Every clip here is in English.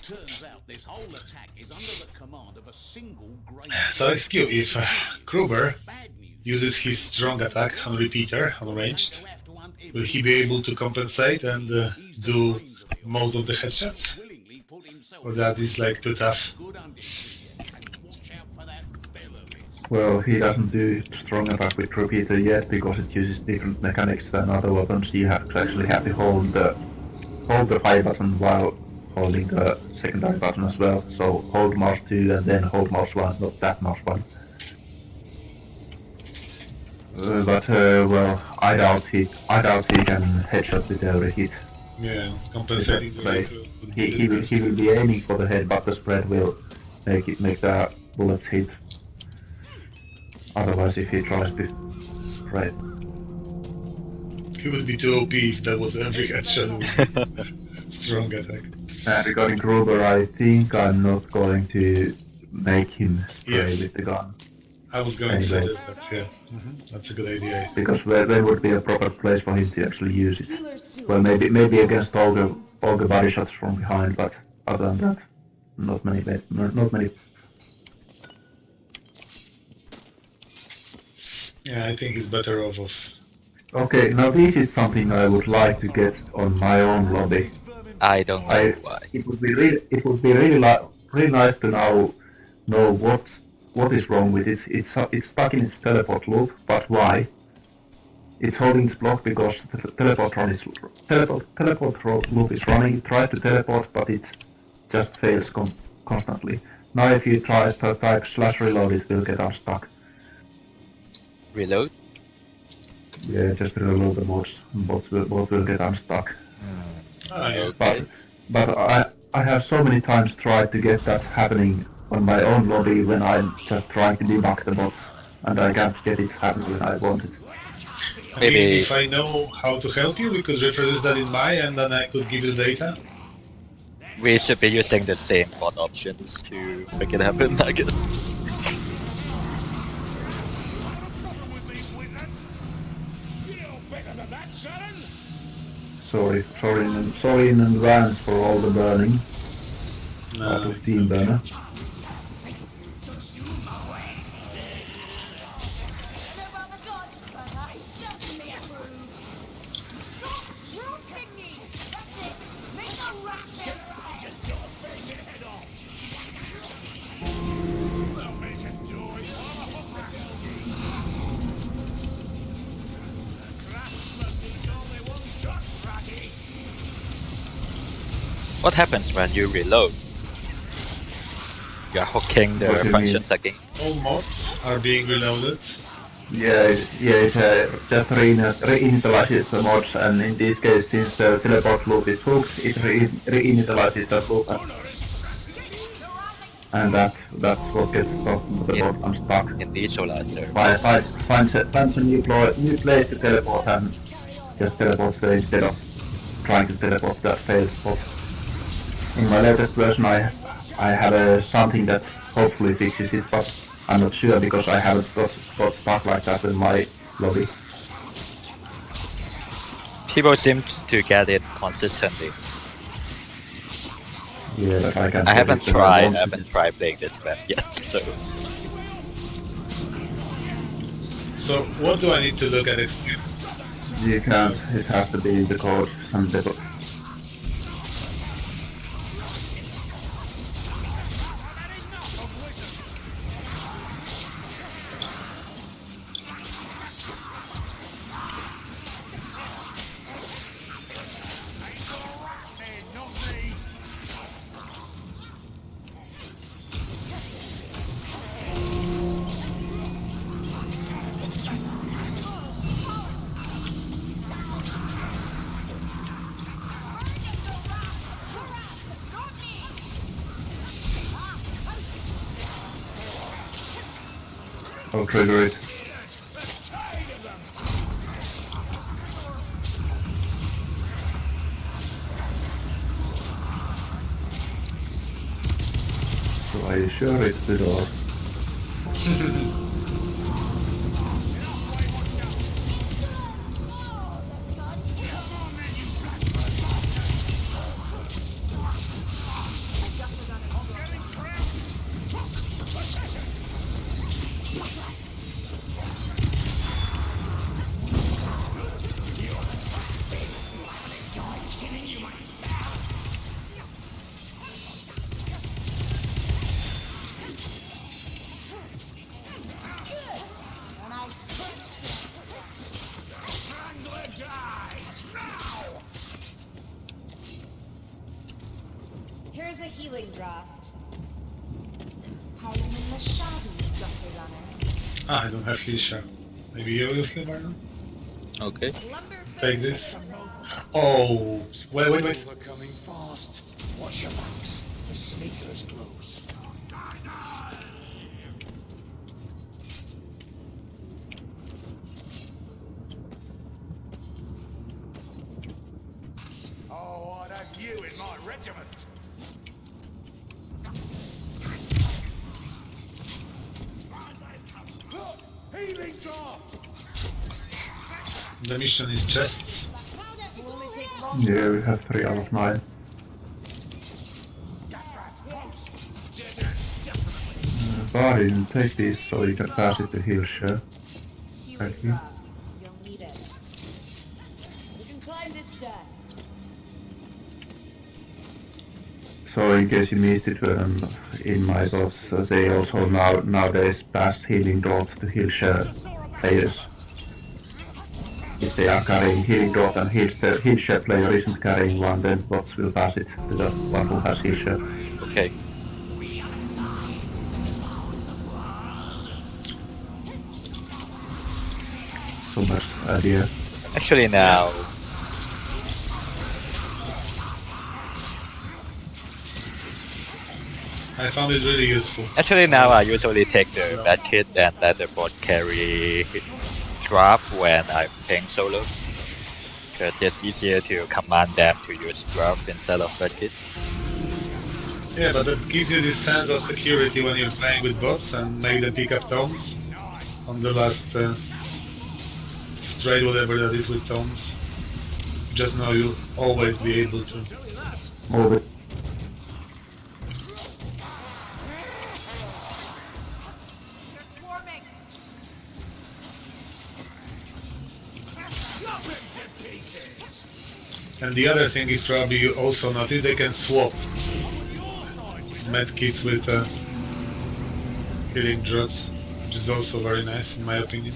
So XQ, if Kruber uses his strong attack on repeater, on ranged, will he be able to compensate and do most of the headshots? Or that is like too tough? Well, he doesn't do strong attack with repeater yet because it uses different mechanics than other weapons. You have to actually have to hold the fire button while holding the secondary button as well. So hold mouse 2 and then hold mouse 1, not that mouse 1. Well, I doubt he can headshot with every hit. Yeah, compensating the he will be aiming for the head, but the spread will make the bullets hit. Otherwise, if he tries to spread, he would be too OP if that was every headshot with his strong attack. Regarding Kruber, I think I'm not going to make him spray with the gun. I was going to say that, yeah. That's a good idea. Because there would be a proper place for him to actually use it. Well, maybe against all the body shots from behind, but other than that, not many. Yeah, I think he's better off of. Okay, now this is something I would like to get on my own lobby. I don't know why. It would be really nice to know what is wrong with it. It's stuck in its teleport loop, but why? It's holding its block because the teleport loop is running. It tries to teleport, but it just fails constantly. Now if you try to type /reload, it will get unstuck. Reload? Yeah, just reload the mods. Bots will get unstuck. Okay. But I have so many times tried to get that happening on my own lobby when I'm just trying to debug the bots, and I can't get it happening when I want it. Maybe if I know how to help you, we could reproduce that in my, and then I could give you the data. We should be using the same bot options to make it happen, I guess. Sorry in advance for all the burning. Out of Team Burner. What happens when you reload? You're hooking the functions again. All mods are being reloaded. Yeah, it just reinitializes the mods, and in this case, since the teleport loop is hooked, it reinitializes the loop. And that's what gets the bot unstuck. Initializer. Finds a new place to teleport and just teleports there instead of trying to teleport that failed spot. In my latest version I have something that hopefully fixes it, but I'm not sure because I haven't got stuff like that in my lobby. People seem to get it consistently. Yeah, I haven't tried playing this map yet, so... So, what do I need to look at XQ? You can't, it has to be the code and the... I'll trigger it. So are you sure it's the door? Here's a healing draft. Hiding in the shadows, gutter runner. Ah, I don't have heal share. Maybe you will heal right now? Okay. Take this. Oh, wait. Are coming fast. Watch your backs. The sneaker's close. Oh, I'd have you in my regiment. Healing draft. The mission is chests. Will only take long. Yeah, we have 3 out of 9. Bardin, take these so you can pass it to heal share. Healing Thank you. draft. You'll need it. You can climb this stair. So in case you missed it in my thoughts, they also nowadays pass healing dots to heal share players. If they are carrying healing dot and heal share player isn't carrying one, then bots will pass it to the one who has heal share. Okay. So much idea. Actually now, I found it really useful. I usually take the medkit and let the bot carry draft when I'm playing solo. Because it's easier to command them to use draft instead of medkit. Yeah, but that gives you this sense of security when you're playing with bots and make them pick up tomes on the last straight, whatever that is with tomes. Just know you'll always be able to. Move it. They're swarming. And the other thing is probably you also notice they can swap medkits with healing drugs, which is also very nice in my opinion.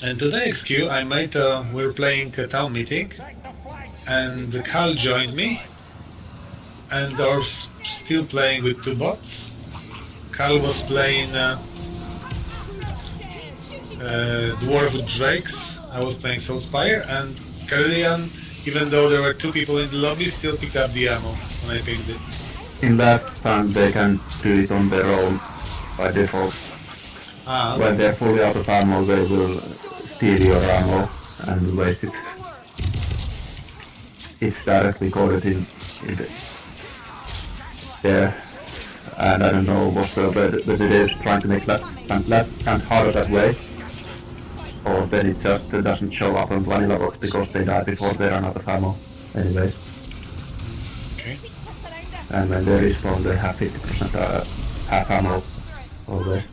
And today, XQ, I made we're playing a town meeting, and Carl joined me, and they were still playing with 2 bots. Carl was playing Dwarf with Drakes, I was playing Soulspire, and Carillion, even though there were 2 people in the lobby, still picked up the ammo when I pinged it. In last time they can do it on their own by default. Ah, When they're fully out of ammo, they will steal your ammo and waste it. It's directly coded in there. And I don't know whether they're trying to make left and harder that way, or then it just doesn't show up on vanilla bots because they die before they run out of ammo. Anyways, okay. and when they respawn, they have 50% half ammo always.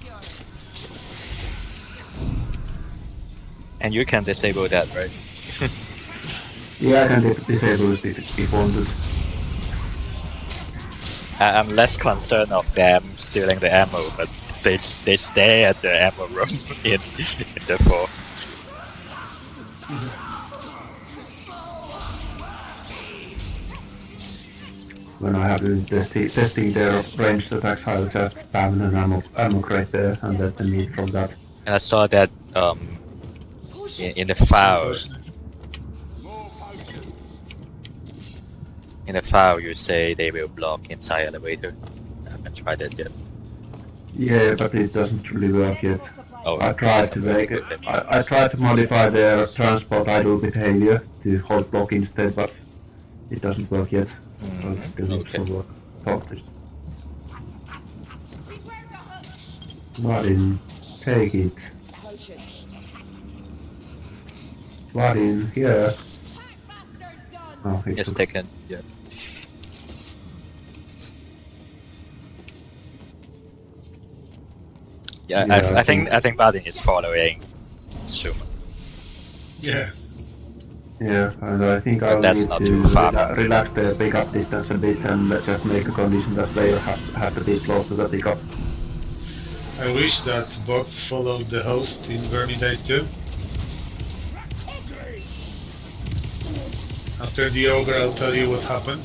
And you can disable that, right? Yeah, I can disable it if wanted. I'm less concerned of them stealing the ammo, but they stay at the ammo room in the fort. When I have been testing their ranged attacks, I'll just spam an ammo crate there and let them eat from that. And I saw that in the file. In the file, you say they will block inside elevator. I haven't tried it yet. Yeah, but it doesn't really work yet. Oh, I tried to make it. I tried to modify their transport idle behavior to hold block instead, but it doesn't work yet. So it still needs Okay. to work. Talk Martin, take it. Martin, here. Oh, he It's took- taken. Yeah. Yeah, Yeah, I think Badin is following Schumann. Yeah. Yeah, and I think I'll that's need not to too far. relax the pickup distance a bit and just make a condition that player have to be close to the pickup. I wish that bots followed the host in Vermintide too. After the ogre, I'll tell you what happened.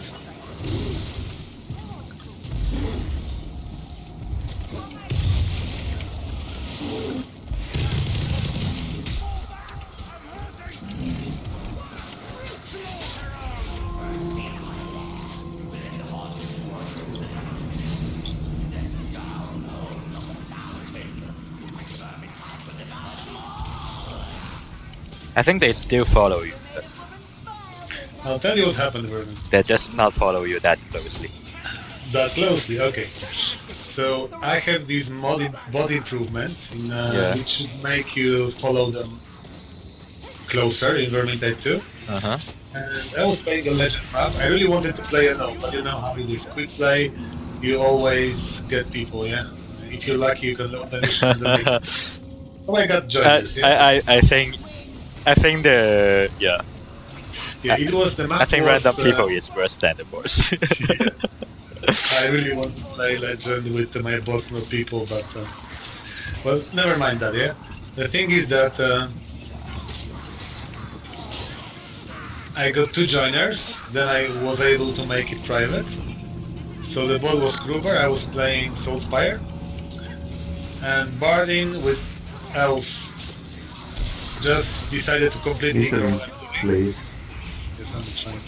I think they still follow you. But I'll tell you what happened, Vernon. they just not follow you that closely. That closely, okay. So I have these mod improvements which should make you follow them closer in Vermintide 2. Uh-huh. And I was playing a legend map. I really wanted to play alone, but you know how it is. Quick play, you always get people, yeah? If you're lucky, you can learn the mission and then oh, I got joiners, yeah? I think the Yeah, it was the map. I think was, random people is worse than the boss. I really want to play legend with my bots, not people, but well, never mind that. Yeah, the thing is that I got 2 joiners. Then I was able to make it private. So the bot was Kruber. I was playing Soulspire, and Bardin with Elf just decided to completely ignore Listen, what I'm doing. please. Yes, I'm trying.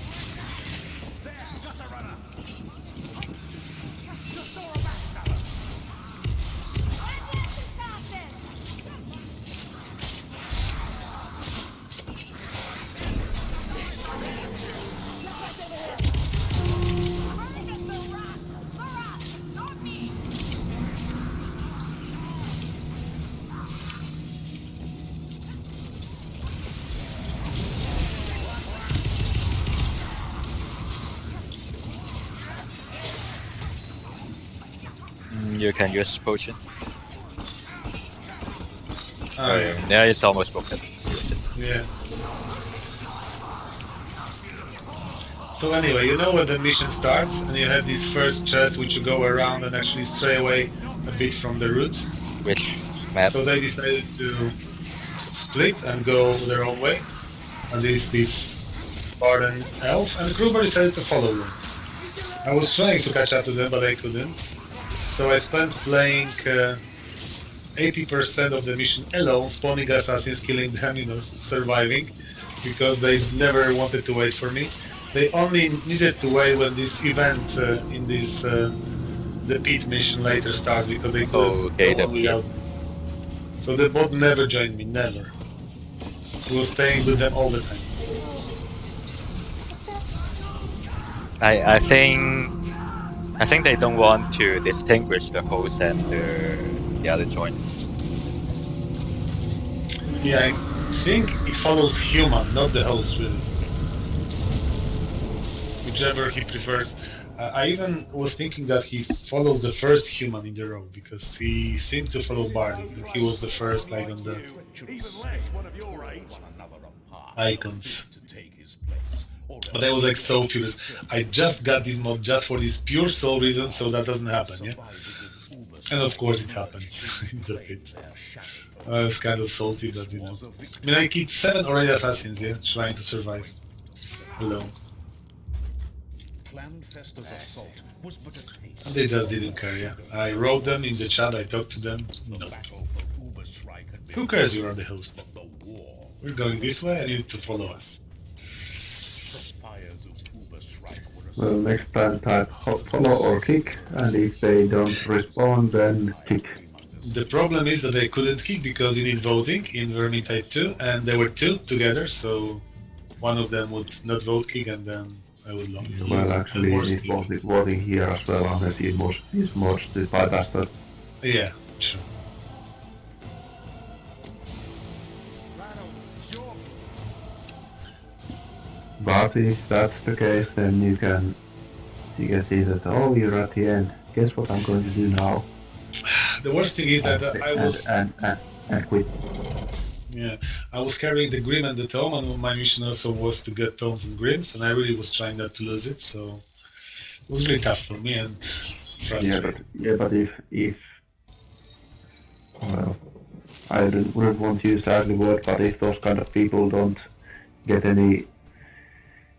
You can use potion. Oh, yeah. Yeah, it's almost broken. Yeah. So anyway, you know when the mission starts and you have this first chest which you go around and actually stray away a bit from the route. Which map? So they decided to split and go their own way. And this Bard and Elf, and Kruber decided to follow them. I was trying to catch up to them, but I couldn't. So I spent playing 80% of the mission alone, spawning assassins, killing them, you know, surviving, because they never wanted to wait for me. They only needed to wait when this event in this the pit mission later starts, because they couldn't Okay, go on without me. So the bot never joined me, never. He was staying with them all the time. I think they don't want to distinguish the host and the other joint. Yeah, I think it follows human, not the host, really. Whichever he prefers. I even was thinking that he follows the first human in the row, because he seemed to follow Barney. He was the first, like, on the icons. But I was like so furious. I just got this mod just for this pure soul reason, so that doesn't happen, yeah? And of course it happens in the pit. I was kind of salty, but you know. I mean, I killed 7 already assassins, yeah? Trying to survive alone. And they just didn't care, yeah? I wrote them in the chat, I talked to them. No. Who cares you are the host? We're going this way, and you need to follow us. Well, next time type follow or kick, and if they don't respond, then kick. The problem is that they couldn't kick because you need voting in Vermintide 2, and there were 2 together, so one of them would not vote kick, and then I would long. Well, actually, you need voting here as well, unless he is mods to bypass that. Yeah, true. But if that's the case, then you can see that, oh, you're at the end. Guess what I'm going to do now? The worst thing is that I was... And quit. Yeah, I was carrying the Grim and the Tome, and my mission also was to get Tomes and Grims, and I really was trying not to lose it, so it was really tough for me and frustrating. But if well, I wouldn't want to use the ugly word, but if those kind of people don't get any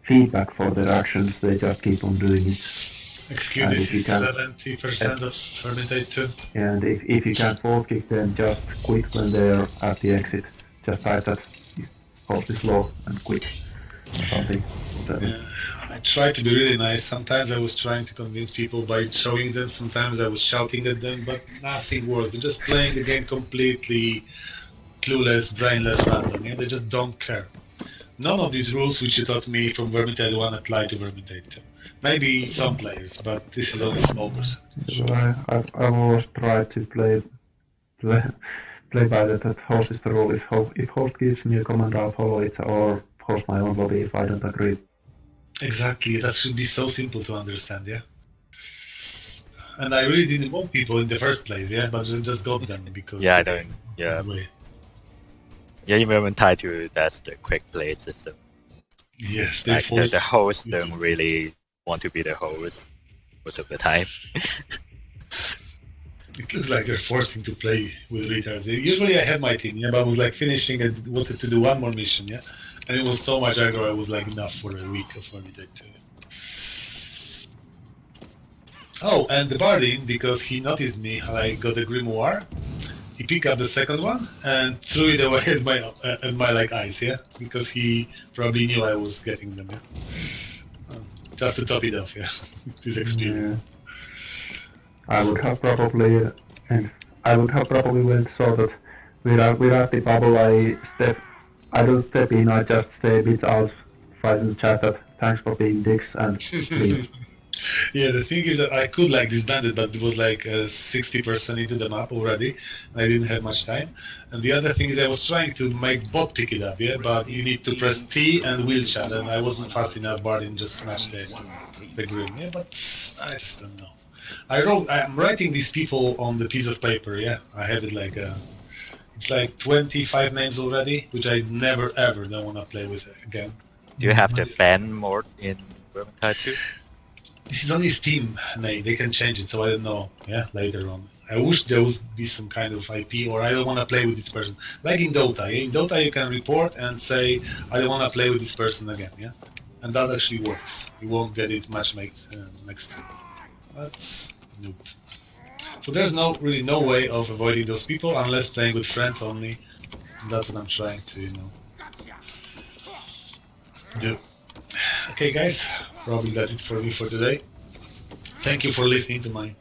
feedback for their actions, they just keep on doing it. Excuse And this if you is can, 70% of Vermintide 2. and if you can fault kick them, just quit when they're at the exit. Just type that host is low and quit or something. Whatever. Yeah. I tried to be really nice. Sometimes I was trying to convince people by showing them, sometimes I was shouting at them, but nothing works. They're just playing the game completely clueless, brainless, random. Yeah? They just don't care. None of these rules which you taught me from Vermintide 1 apply to Vermintide 2. Maybe some players, but this is only a small percentage. So I've always tried to play by that host is the rule. If host gives me a command, I'll follow it, or host my own lobby if I don't agree. Exactly, that should be so simple to understand, yeah? And I really didn't want people in the first place, yeah? But just got them because... Yeah, I don't. Yeah. Anyway. Yeah, in Vermintide 2, that's the quick play system. Yes, they Like force the host you don't to- really want to be the host most of the time. It looks like they're forcing to play with retards. Usually I had my team, yeah, but I was like finishing and wanted to do one more mission, yeah? And it was so much aggro, I was like enough for a week of Vermintide 2. Oh, and the Bardin, because he noticed me, I got a Grimoire. He picked up the second one and threw it away at my like eyes, yeah, because he probably knew I was getting them, yeah. Just to top it off, yeah. This experience. I would have probably went so that without the bubble I don't step in, I just stay a bit out, write in the chat that thanks for being dicks and leave. Yeah, the thing is that I could like disband it, but it was like 60% into the map already, and I didn't have much time. And the other thing is I was trying to make bot pick it up, yeah, but you need to press T and wheel chat, and I wasn't fast enough. Bardin just smashed the grim, yeah, but I just don't know. I'm writing these people on the piece of paper, yeah. I have it like it's like 25 names already, which I never ever don't want to play with again. Do you have the ban mode in Vermintide 2? This is only Steam name, they can change it, so I don't know, yeah, later on. I wish there would be some kind of IP, or I don't want to play with this person. Like in Dota, yeah? In Dota you can report and say, I don't want to play with this person again, yeah? And that actually works. You won't get it matchmade next time. But, nope. So there's really no way of avoiding those people, unless playing with friends only. That's what I'm trying to, do. Okay guys, probably that's it for me for today. Thank you for listening to my